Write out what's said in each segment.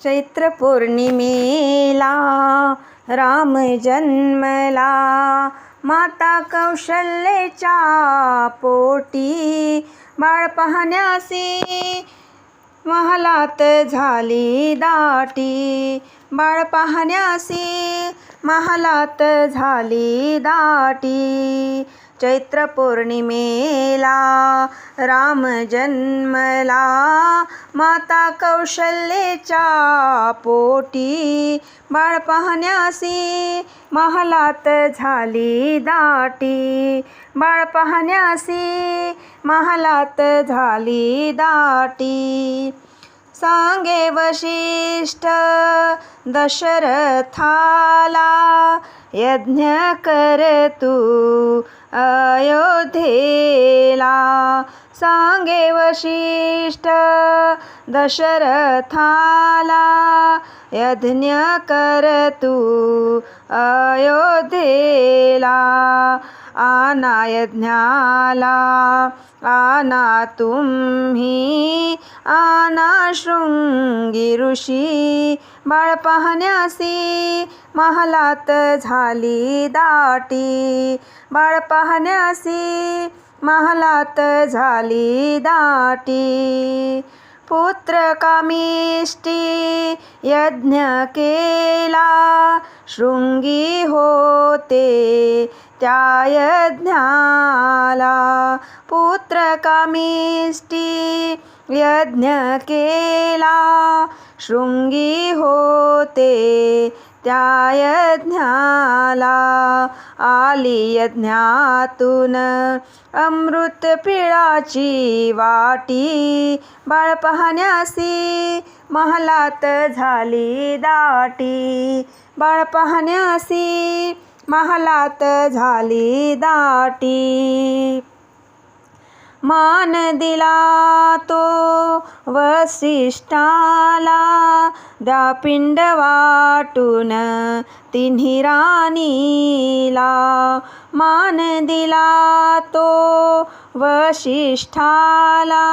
चैत्र पौर्णिमेला राम जन्मला, माता कौशल्याच्या पोटी. बाळ पाहण्यासी महालात झाली दाटी, बाळ पाहण्यासी महालात झाली दाटी. चैत्र पौर्णिमेला राम जन्मला, माता कौशल्याच्या पोटी. बाळ पाहण्यासी महालात झाली दाटी, बाळ पाहण्यासी महालात झाली दाटी. सांगे वशिष्ठ दशरथाला, यज्ञ कर तू अयोध्येला. सांगे वशिष्ठ दशरथाला, यज्ञ कर तू अयोध्येला. आना यज्ञाला आना तुम्ही, आना शृंगी ऋषी. बाळ पाहण्यासी महालात झाली दाटी, बाळ पाहण्यासी महालात झाली दाटी. पुत्र कामिष्टी यज्ञ केला, शृंगी होते त्या यज्ञाला. पुत्र कामिष्टी यज्ञ केला, शृंगी होते त्या यज्ञाला. आली यज्ञातून अमृत पिळाची वाटी, बाळ पाहण्यासी महालात झाली दाटी, बाळ पाहण्यासी महालात झाली दाटी. मान दिला तो वसिष्ठाला, द्या पिंड वाटून तिन्ही राणीला. मान दिला तो वसिष्ठाला,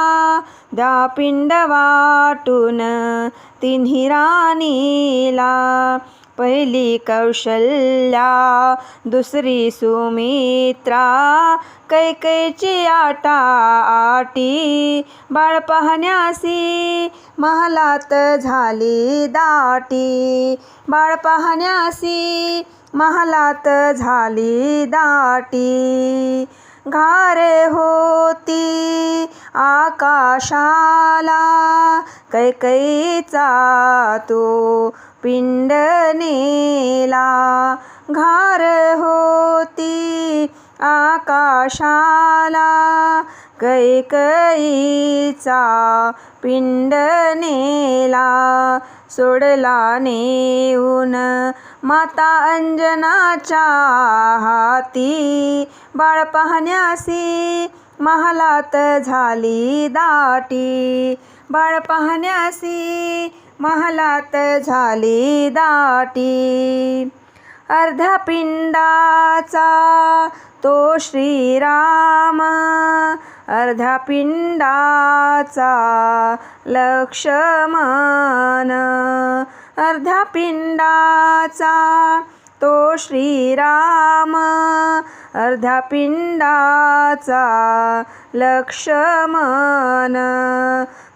द्या पिंड वाटून तिन्ही राणीला. पहिली कौशल्या दुसरी सुमित्रा, कैकेयीची आटा आटी. बाळ पाहण्यासी महालात झाली दाटी, बाळ पाहण्यासी महालात झाली दाटी. घार होती आकाशाला, कैकेयीचा तो पिंड नेला. घार होती आकाशाला, कैकेयीचा पिंड नेला. सोडला नेऊन माता अंजनाच्या हाती, बाळ पाहण्यासी महालात झाली दाटी, बाळ पाहण्यासी महालात झाली दाटी. अर्ध्या पिंडाचा तो श्रीराम, अर्ध्या पिंडाचा लक्ष्मण. अर्ध्या पिंडाचा तो श्रीराम, अर्ध्या पिंडाचा लक्ष्मण.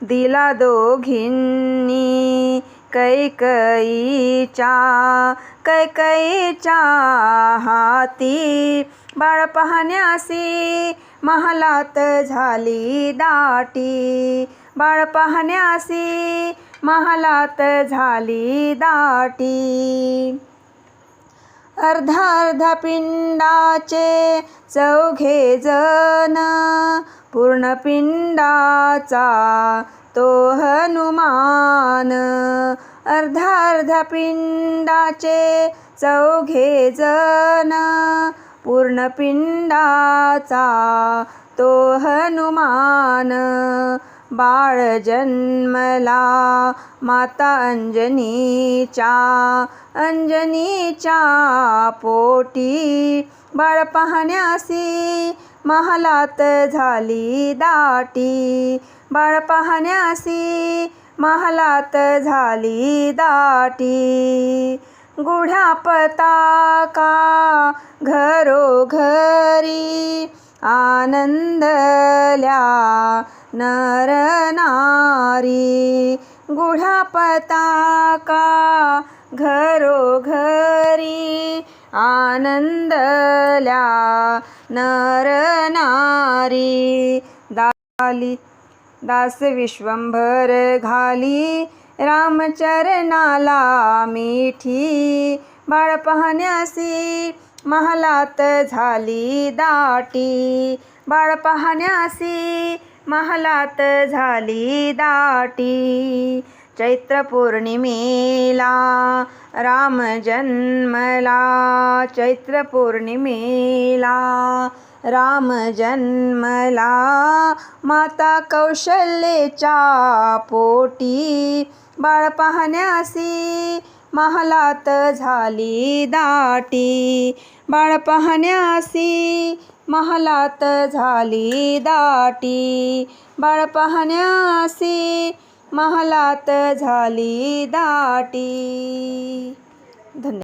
दिला दोघींनी कैकेयीच्या हाती, बाळ पाहण्यासी महालात झाली दाटी, बाळ पाहण्यासी महालात झाली दाटी. अर्धा अर्धा पिंडाचे चौघे जण, पूर्ण पिंडाचा तो हनुमान. अर्धा अर्धा पिंडाचे चौघे जण, पूर्ण पिंडाचा तो हनुमान. बाळ जन्मला माता अंजनीच्या पोटी. बाळ पाहण्यासी महालात झाली दाटी, बाळ पाहण्यासी महालात झाली दाटी. गुढ्या पताका घरोघरी आनंदल्या नर नारी. गुढ्या पताका घरोघरी आनंदल्या नर नारी. दास विश्वंभर घाली रामचरणाला मिठी. बाळ पाहण्यासी महालात झाली दाटी. बाळ पाहण्यासी महालात झाली दाटी. चैत्र पौर्णिमेला राम जन्मला. चैत्र पौर्णिमेला राम जन्मला. माता कौशल्याच्या पोटी. बाळ पाहण्यासी महालात झाली दाटी. बाळ पाहण्यासी महालात झाली दाटी. बाळ पाहण्यासी महालात झाली दाटी. धन्यवाद.